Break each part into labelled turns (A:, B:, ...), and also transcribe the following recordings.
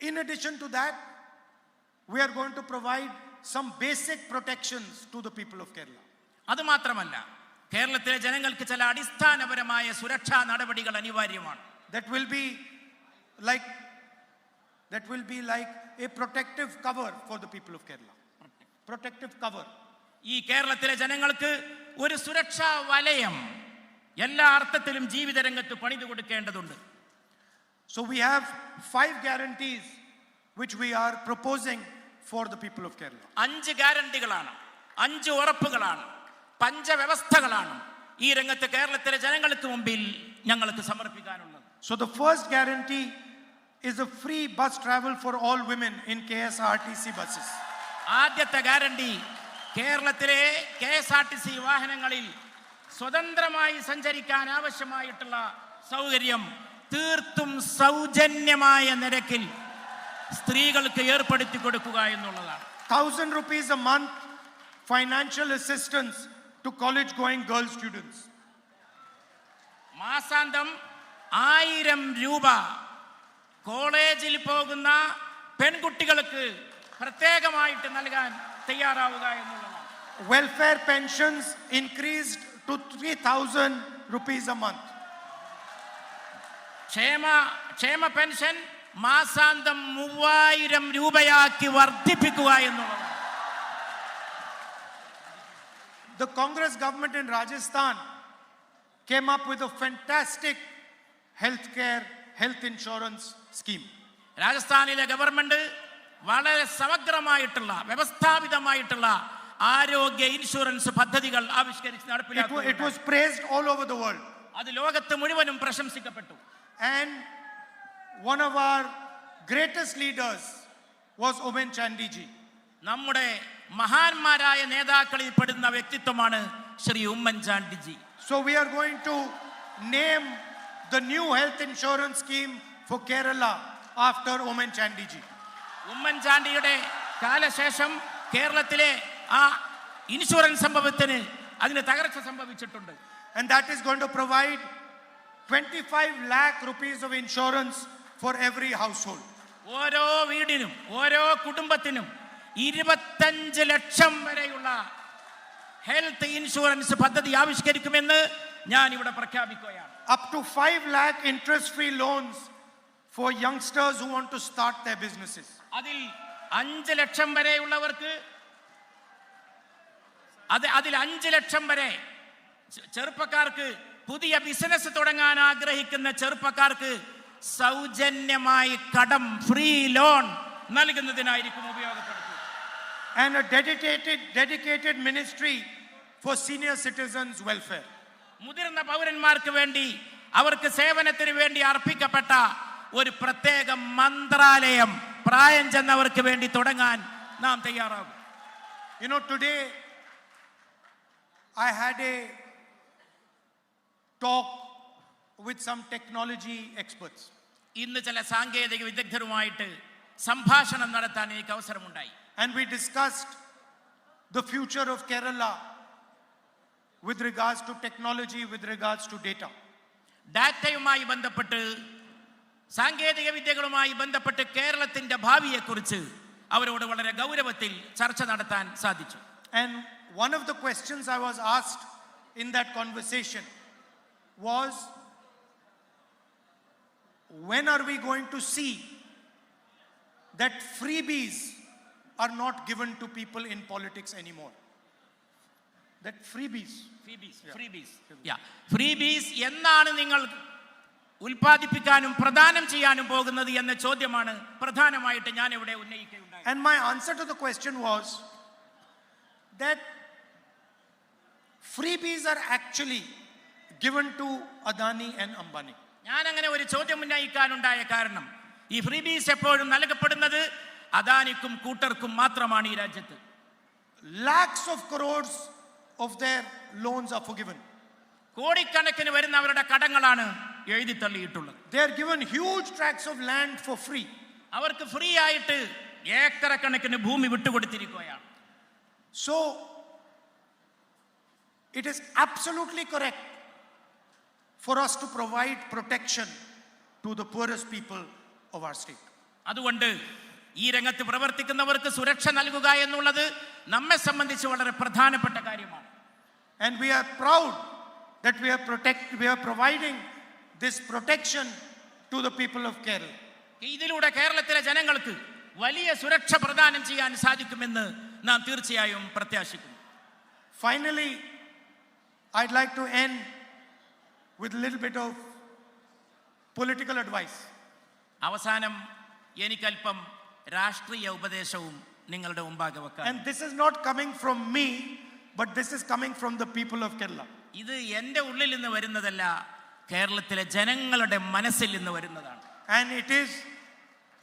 A: In addition to that, we are going to provide some basic protections to the people of Kerala.
B: അതുമാത്രമല്ല, കേരളത്തിലെ ജനങ്ങൾക്ക് ചില അടിസ്ഥാനപരമായ സുരക്ഷാ നടപടികൾ അനിവാര്യമാണ്.
A: That will be like a protective cover for the people of Kerala. Protective cover.
B: ഈ കേരളത്തിലെ ജനങ്ങൾക്ക് ഒരു സുരക്ഷാ വലയം എല്ലാ അർത്ഥത്തിലും ജീവിത രംഗത്ത് പണിതു കൊടുക്കേണ്ടതുണ്ട്.
A: So we have 5 guarantees which we are proposing for the people of Kerala.
B: 5 ഗ്യാരണ്ടികളാണ്, 5 ഉറപ്പുകളാണ്, പഞ്ചവ്യവസ്ഥകളാണ് ഈ രംഗത്ത് കേരളത്തിലെ ജനങ്ങൾക്ക് മുമ്പിൽ ഞങ്ങൾക്ക് സമർപ്പിക്കാനുള്ളത്.
A: So the first guarantee is a free bus travel for all women in KSRTC buses.
B: ആദ്യത്തെ ഗ്യാരണ്ടി, കേരളത്തിലെ KSRTC വാഹനങ്ങളിൽ സ്വതന്ത്രമായി സഞ്ചരിക്കാൻ ആവശ്യമായിട്ടുള്ള സൗകര്യം തീർത്തും സൗജന്യമായ നിരക്കിൽ സ്ത്രീകൾക്ക് ഏർപ്പെടുത്തി കൊടുക്കുക എന്നുള്ളതാണ്.
A: 1,000 rupees a month financial assistance to college going girl students.
B: മാസാന്തം 1000 രൂപ കോളേജിൽ പോകുന്ന പെൺകുട്ടികൾക്ക് പ്രത്യേകമായിട്ട് നൽകാൻ തയ്യാറാവുക എന്നുള്ളതാണ്.
A: Welfare pensions increased to 3,000 rupees a month.
B: ക്ഷേമ പെൻഷൻ മാസാന്തം 3000 രൂപയാക്കി വർദ്ധിപ്പിക്കുക എന്നുള്ളതാണ്.
A: The Congress government in Rajasthan came up with a fantastic health insurance scheme.
B: രാജസ്ഥാനിലെ ഗവൺമെന്റ് വളരെ സമഗ്രമായിട്ടുള്ള വ്യവസ്ഥാപിതമായിട്ടുള്ള ആരോഗ്യ ഇൻഷുറൻസ് പദ്ധതികൾ ആവിഷ്കരിച്ച് നടപ്പിലാക്കി.
A: It was praised all over the world.
B: അത് ലോകത്ത് മുഴുവനും പ്രശംസിക്കപ്പെട്ടു.
A: And one of our greatest leaders was Oommen Chandy ji.
B: നമ്മുടെ മഹാന്മാരായ നേതാക്കളിൽ പെടുന്ന വ്യക്തിത്വമാണ് Shri Oommen Chandy G.
A: So we are going to name the new health insurance scheme for Kerala after Oommen Chandy ji.
B: Oommen ചാണ്ടിയുടെ കാലശേഷം കേരളത്തിലെ ആ ഇൻഷുറൻസ് സംഭവത്തിന് അതിന് തകർച്ച സംഭവിച്ചിട്ടുണ്ട്.
A: And that is going to provide 25 lakh rupees of insurance for every household.
B: ഓരോ വീടിനും ഓരോ കുടുംബത്തിനും 25 ലക്ഷം വരെയുള്ള ഹെൽത്ത് ഇൻഷുറൻസ് പദ്ധതി ആവിഷ്കരിക്കുമെന്ന് ഞാൻ ഇവിടെ പ്രഖ്യാപിക്കുകയാണ്.
A: Up to 5 lakh interest-free loans for youngsters who want to start their businesses.
B: അതിൽ 5 ലക്ഷം വരെയുള്ളവർക്ക് അതിൽ 5 ലക്ഷം വരെ ചെറുപ്പക്കാർക്ക്, പുതിയ ബിസിനസ് തുടങ്ങാൻ ആഗ്രഹിക്കുന്ന ചെറുപ്പക്കാർക്ക് സൗജന്യമായി കടം, ഫ്രീ ലോൺ നൽകുന്നതിനായിരിക്കും ഉപയോഗപ്പെടുത്തുക.
A: And a dedicated ministry for senior citizens welfare.
B: മുതിർന്ന പൗരന്മാർക്ക് വേണ്ടി, അവർക്ക് സേവനത്തിന് വേണ്ടി അർപ്പിക്കപ്പെട്ട ഒരു പ്രത്യേക മന്ത്രാലയം പ്രായം ചെന്നവർക്ക് വേണ്ടി തുടങ്ങാൻ നാം തയ്യാറാകും.
A: You know, today I had a talk with some technology experts.
B: ഇന്ന് ചില സാങ്കേതിക വിദഗ്ധരുമായിട്ട് സംഭാഷണം നടത്താൻ എനിക്ക് അവസരമുണ്ടായി.
A: And we discussed the future of Kerala with regards to technology, with regards to data.
B: ഡാറ്റയുമായി ബന്ധപ്പെട്ട്, സാങ്കേതിക വിദ്യകളുമായി ബന്ധപ്പെട്ട് കേരളത്തിന്റെ ഭാവിയെക്കുറിച്ച് അവരോട് വളരെ ഗൗരവത്തിൽ ചർച്ച നടത്താൻ സാധിച്ചു.
A: And one of the questions I was asked in that conversation was, when are we going to see that freebies are not given to people in politics anymore? That freebies എന്നാണ് നിങ്ങൾ ഉൽപ്പാദിപ്പിക്കാനും പ്രദാനം ചെയ്യാനും പോകുന്നത് എന്ന ചോദ്യമാണ് പ്രധാനമായിട്ട് ഞാൻ ഇവിടെ ഉന്നയിക്കുകയുണ്ടായി. And my answer to the question was that freebies are actually given to Adani and Ambani. ഞാൻ അങ്ങനെ ഒരു ചോദ്യം ഉന്നയിക്കാനുണ്ടായ കാരണം, ഈ ഫ്രീബീസ് എപ്പോഴും നൽകപ്പെടുന്നത് അദാനിക്കും കൂട്ടർക്കും മാത്രമാണ് ഈ രാജ്യത്ത്. Lakhs of crores of their loans are forgiven. കോടിക്കണക്കിന് വരുന്ന അവരുടെ കടങ്ങളാണ് എഴുതി തള്ളിയിട്ടുള്ളത്. They are given huge tracts of land for free. അവർക്ക് ഫ്രീ ആയിട്ട് ഏക്കർ കണക്കിന് ഭൂമി വിട്ടുകൊടുത്തിരിക്കുകയാണ്. So it is absolutely correct for us to provide protection to the poorest people of our state.
B: അതുകൊണ്ട് ഈ രംഗത്ത് പ്രവർത്തിക്കുന്നവർക്ക് സുരക്ഷ നൽകുക എന്നുള്ളത് നമ്മെ സംബന്ധിച്ച് വളരെ പ്രധാനപ്പെട്ട കാര്യമാണ്.
C: And we are proud that we are providing this protection to the people of Kerala.
B: ഇതിലൂടെ കേരളത്തിലെ ജനങ്ങൾക്ക് വലിയ സുരക്ഷ പ്രദാനം ചെയ്യാൻ സാധിക്കുമെന്ന് നാം തീർച്ചയായും പ്രത്യാശിക്കുന്നു.
C: Finally, I'd like to end with a little bit of political advice.
B: അവസാനം എനിക്കല്പം രാഷ്ട്രീയ ഉപദേശവും നിങ്ങളുടെ മുമ്പാകെ വെക്കാം.
C: And this is not coming from me, but this is coming from the people of Kerala.
B: ഇത് എൻ്റെ ഉള്ളിൽ നിന്ന് വരുന്നതല്ല, കേരളത്തിലെ ജനങ്ങളുടെ മനസ്സിൽ നിന്ന് വരുന്നതാണ്.
C: And it is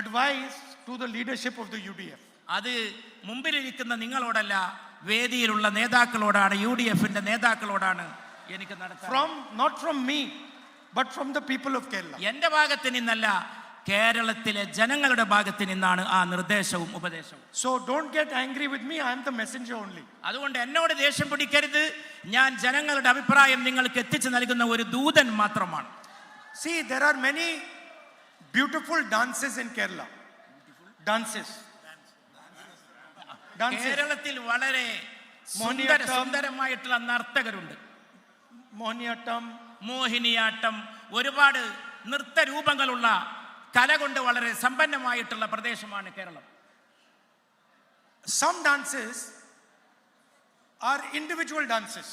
C: advice to the leadership of the UDF.
B: അത് മുമ്പിലിരിക്കുന്ന നിങ്ങളോടല്ല, വേദിയിലുള്ള നേതാക്കളോടാണ്, UDFന്റെ നേതാക്കളോടാണ് എനിക്ക് നടത്താൻ.
C: Not from me, but from the people of Kerala.
B: എൻ്റെ ഭാഗത്ത് നിന്നല്ല, കേരളത്തിലെ ജനങ്ങളുടെ ഭാഗത്ത് നിന്നാണ് ആ നിർദ്ദേശവും ഉപദേശവും.
C: So don't get angry with me, I am the messenger only.
B: അതുകൊണ്ട് എന്നോട് ദേഷ്യം പിടിക്കരുത്, ഞാൻ ജനങ്ങളുടെ അഭിപ്രായം നിങ്ങൾക്ക് എത്തിച്ചു നൽകുന്ന ഒരു ദൂതൻ മാത്രമാണ്.
C: See, there are many beautiful dances in Kerala. Dances.
B: കേരളത്തിൽ വളരെ സുന്ദരമായിട്ടുള്ള നർത്തകരുണ്ട്. മോഹിനിയാട്ടം, ഒരുപാട് നൃത്തരൂപങ്ങളുള്ള, കല കൊണ്ട് വളരെ സമ്പന്നമായിട്ടുള്ള പ്രദേശമാണ് Keralam.
C: Some dances are individual dances.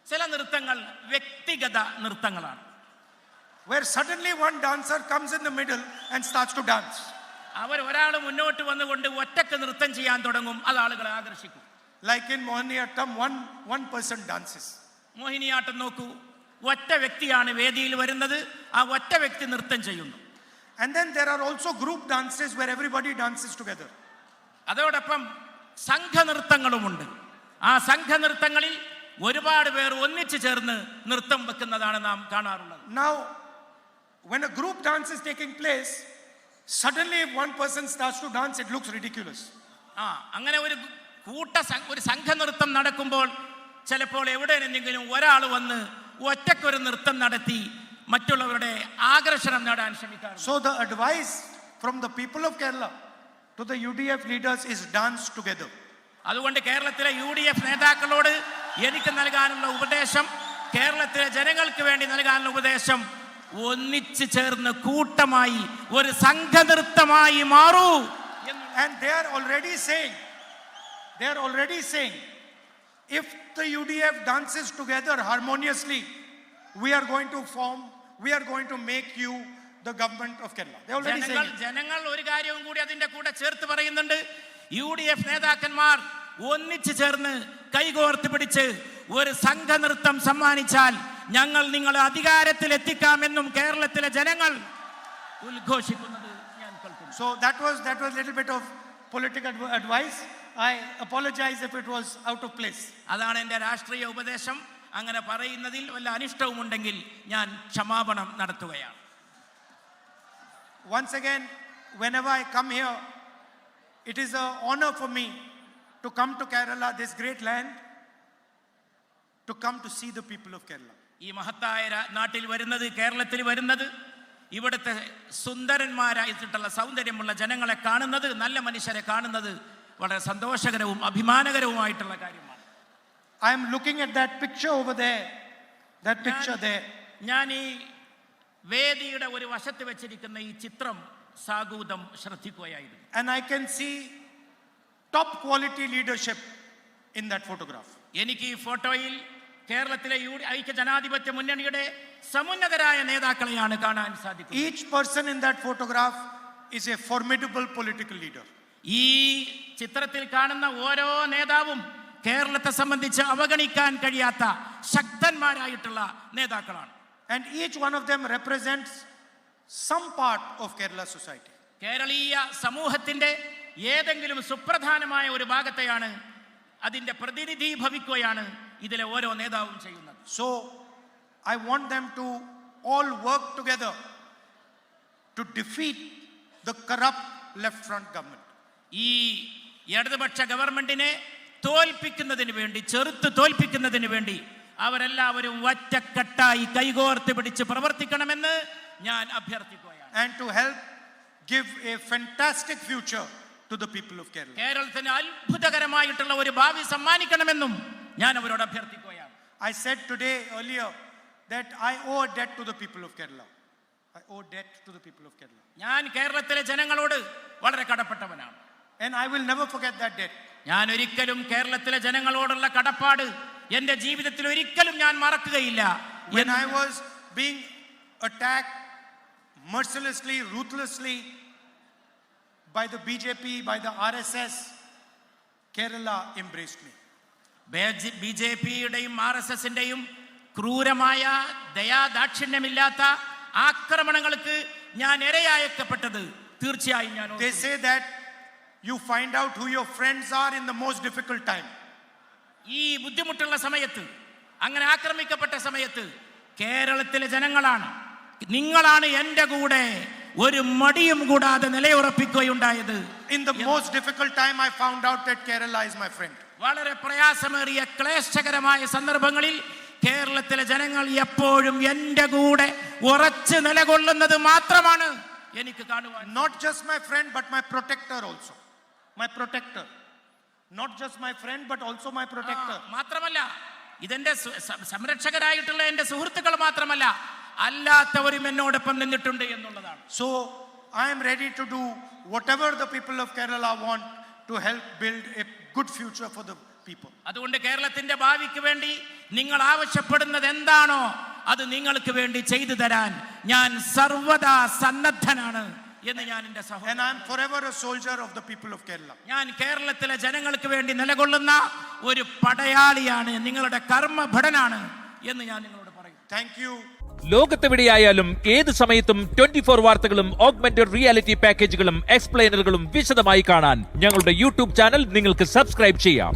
B: ചില നൃത്തങ്ങൾ വ്യക്തിഗത നൃത്തങ്ങളാണ്.
C: Where suddenly one dancer comes in the middle and starts to dance.
B: ഒരാൾ മുന്നോട്ട് വന്നുകൊണ്ട് ഒറ്റക്ക് നൃത്തം ചെയ്യാൻ തുടങ്ങും, അത് ആളുകളെ ആകർഷിക്കും.
C: Like in Mohiniyattam, one person dances.
B: Mohiniyattam നോക്കൂ, ഒറ്റ വ്യക്തിയാണ് വേദിയിൽ വരുന്നത്, ആ ഒറ്റ വ്യക്തി നൃത്തം ചെയ്യുന്നു.
C: And then there are also group dances where everybody dances together.
B: അതോടൊപ്പം സംഘനൃത്തങ്ങളുമുണ്ട്. ആ സംഘനൃത്തങ്ങളിൽ ഒരുപാട് പേർ ഒന്നിച്ചു ചേർന്ന് നൃത്തം വെക്കുന്നതാണ് നാം കാണാറുള്ളത്.
C: Now, when a group dance is taking place, suddenly if one person starts to dance, it looks ridiculous.
B: അങ്ങനെ ഒരു സംഘനൃത്തം നടക്കുമ്പോൾ ചിലപ്പോൾ എവിടെയെങ്കിലും ഒരാൾ വന്ന് ഒറ്റക്കൊരു നൃത്തം നടത്തി മറ്റുള്ളവരുടെ ആകർഷണം നേടാൻ ശ്രമിക്കാറുണ്ട്.
C: So the advice from the people of Kerala to the UDF leaders is dance together.
B: അതുകൊണ്ട് കേരളത്തിലെ UDF നേതാക്കളോട് എനിക്ക് നൽകാനുള്ള ഉപദേശം, കേരളത്തിലെ ജനങ്ങൾക്ക് വേണ്ടി നൽകാനുള്ള ഉപദേശം, ഒന്നിച്ചു ചേർന്ന് കൂട്ടമായി ഒരു സംഘനൃത്തമായി മാറൂ.
C: And they are already saying if the UDF dances together harmoniously, we are going to make you the government of Kerala. They already saying it.
B: ജനങ്ങൾ ഒരു കാര്യവും കൂടി അതിന്റെ കൂടെ ചേർത്ത് പറയുന്നുണ്ട്. UDF നേതാക്കന്മാർ ഒന്നിച്ചു ചേർന്ന് കൈകോർത്ത് പിടിച്ച് ഒരു സംഘനൃത്തം സമ്മാനിച്ചാൽ ഞങ്ങൾ നിങ്ങളെ അധികാരത്തിൽ എത്തിക്കാമെന്നും കേരളത്തിലെ ജനങ്ങൾ ഉദ്ഘോഷിക്കുന്നത് ഞാൻ കേൾക്കുന്നു.
C: So that was a little bit of political advice. I apologize if it was out of place.
B: അതാണ് എൻ്റെ രാഷ്ട്രീയ ഉപദേശം. അങ്ങനെ പറയുന്നതിൽ വല്ല അനിഷ്ടവും ഉണ്ടെങ്കിൽ ഞാൻ ക്ഷമാപണം നടത്തുകയാണ്.
C: Once again, whenever I come here, it is an honor for me to come to Kerala, this great land, to come to see the people of Kerala.
B: ഈ മഹത്തായ നാട്ടിൽ വരുന്നത്, കേരളത്തിൽ വരുന്നത്, ഇവിടുത്തെ സുന്ദരന്മാരായിട്ടുള്ള സൗന്ദര്യമുള്ള ജനങ്ങളെ കാണുന്നത്, നല്ല മനുഷ്യരെ കാണുന്നത് വളരെ സന്തോഷകരവും അഭിമാനകരവുമായിട്ടുള്ള കാര്യമാണ്.
C: I am looking at that picture over there. That picture there.
B: ഞാൻ ഈ വേദിയുടെ ഒരു വശത്ത് വെച്ചിരിക്കുന്ന ഈ ചിത്രം സാഗൂതം ശ്രദ്ധിക്കുകയായിരുന്നു.
C: And I can see top quality leadership in that photograph.
B: എനിക്ക് ഈ ഫോട്ടോയിൽ കേരളത്തിലെ ഐക്യ ജനാധിപത്യ മുന്നണിയുടെ സമുന്നതരായ നേതാക്കളെയാണ് കാണാൻ സാധിക്കുന്നത്.
C: Each person in that photograph is a formidable political leader.
B: ഈ ചിത്രത്തിൽ കാണുന്ന ഓരോ നേതാവും കേരളത്തെ സംബന്ധിച്ച് അവഗണിക്കാൻ കഴിയാത്ത ശക്തന്മാരായിട്ടുള്ള നേതാക്കളാണ്.
C: And each one of them represents some part of Kerala society.
B: കേരളീയ സമൂഹത്തിന്റെ ഏതെങ്കിലും സുപ്രധാനമായ ഒരു ഭാഗത്തെയാണ്, അതിന്റെ പ്രതിനിധി ഭവിക്കുകയാണ് ഇതിലെ ഓരോ നേതാവും ചെയ്യുന്നത്.
C: So I want them to all work together to defeat the corrupt left front government.
B: ഈ ഇടതുപക്ഷ ഗവൺമെന്റിനെ തോൽപ്പിക്കുന്നതിന് വേണ്ടി, ചെറുത്ത് തോൽപ്പിക്കുന്നതിന് വേണ്ടി അവരെല്ലാവരും ഒറ്റക്കെട്ടായി കൈകോർത്ത് പിടിച്ച് പ്രവർത്തിക്കണമെന്ന് ഞാൻ അഭ്യർത്ഥിക്കുകയാണ്.
C: And to help give a fantastic future to the people of Kerala.
B: കേരളത്തിന് അത്ഭുതകരമായിട്ടുള്ള ഒരു ഭാവി സമ്മാനിക്കണമെന്നും ഞാൻ അവരോട് അഭ്യർത്ഥിക്കുകയാണ്.
C: I said today earlier that I owe a debt to the people of Kerala. I owe debt to the people of Kerala.
B: ഞാൻ കേരളത്തിലെ ജനങ്ങളോട് വളരെ കടപ്പെട്ടവനാണ്.
C: And I will never forget that debt.
B: ഞാൻ ഒരിക്കലും കേരളത്തിലെ ജനങ്ങളോടുള്ള കടപ്പാട് എൻ്റെ ജീവിതത്തിൽ ഒരിക്കലും ഞാൻ മറക്കുകയില്ല.
C: When I was being attacked mercilessly, ruthlessly by the BJP, by the RSS, Kerala embraced me.
B: ബിജെപിയുടെയും RSSന്റെയും ക്രൂരമായ ദയാദാക്ഷിണ്യമില്ലാത്ത ആക്രമണങ്ങൾക്ക് ഞാൻ ഇരയാക്കപ്പെട്ടത് തീർച്ചയായും ഞാൻ
C: They say that you find out who your friends are in the most difficult time.
B: ഈ ബുദ്ധിമുട്ടുള്ള സമയത്ത്, അങ്ങനെ ആക്രമിക്കപ്പെട്ട സമയത്ത് കേരളത്തിലെ ജനങ്ങളാണ്, നിങ്ങളാണ് എൻ്റെ കൂടെ ഒരു മടിയും കൂടാതെ നിലയുറപ്പിക്കുകയുണ്ടായത്.
C: In the most difficult time I found out that Kerala is my friend.
B: വളരെ പ്രയാസമേറിയ ക്ലേശകരമായ സന്ദർഭങ്ങളിൽ കേരളത്തിലെ ജനങ്ങൾ എപ്പോഴും എൻ്റെ കൂടെ ഉറച്ചു നിലകൊള്ളുന്നത് മാത്രമാണ് എനിക്ക് കാണുവാൻ.
C: Not just my friend but my protector also. My protector. Not just my friend but also my protector.
B: മാത്രമല്ല ഇതെന്റെ സംരക്ഷകരായിട്ടുള്ള എൻ്റെ സുഹൃത്തുക്കൾ മാത്രമല്ല, അല്ലാത്തവരും എന്നോടൊപ്പം നിന്നിട്ടുണ്ട് എന്നുള്ളതാണ്.
C: So I am ready to do whatever the people of Kerala want to help build a good future for the people.
B: അതുകൊണ്ട് കേരളത്തിന്റെ ഭാവിക്ക് വേണ്ടി നിങ്ങൾ ആവശ്യപ്പെടുന്നത് എന്താണോ അത് നിങ്ങൾക്ക് വേണ്ടി ചെയ്തു തരാൻ ഞാൻ സർവദാ സന്നദ്ധനാണ് എന്ന് ഞാൻ എൻ്റെ സഹോദരൻ.
C: And I am forever a soldier of the people of Kerala.
B: ഞാൻ കേരളത്തിലെ ജനങ്ങൾക്ക് വേണ്ടി നിലകൊള്ളുന്ന ഒരു പടയാളിയാണ്, നിങ്ങളുടെ കർമ്മഭടനാണ് എന്ന് ഞാൻ നിങ്ങളോട് പറയും.
C: Thank you.
D: ലോകത്തെവിടെയായാലും ഏത് സമയത്തും 24 വാർത്തകളും ഓഗ്മെന്റഡ് റിയാലിറ്റി പാക്കേജുകളും എക്സ്പ്ലെയിനറുകളും വിശദമായി കാണാൻ ഞങ്ങളുടെ യൂട്യൂബ് ചാനൽ നിങ്ങൾക്ക് സബ്സ്ക്രൈബ് ചെയ്യാം.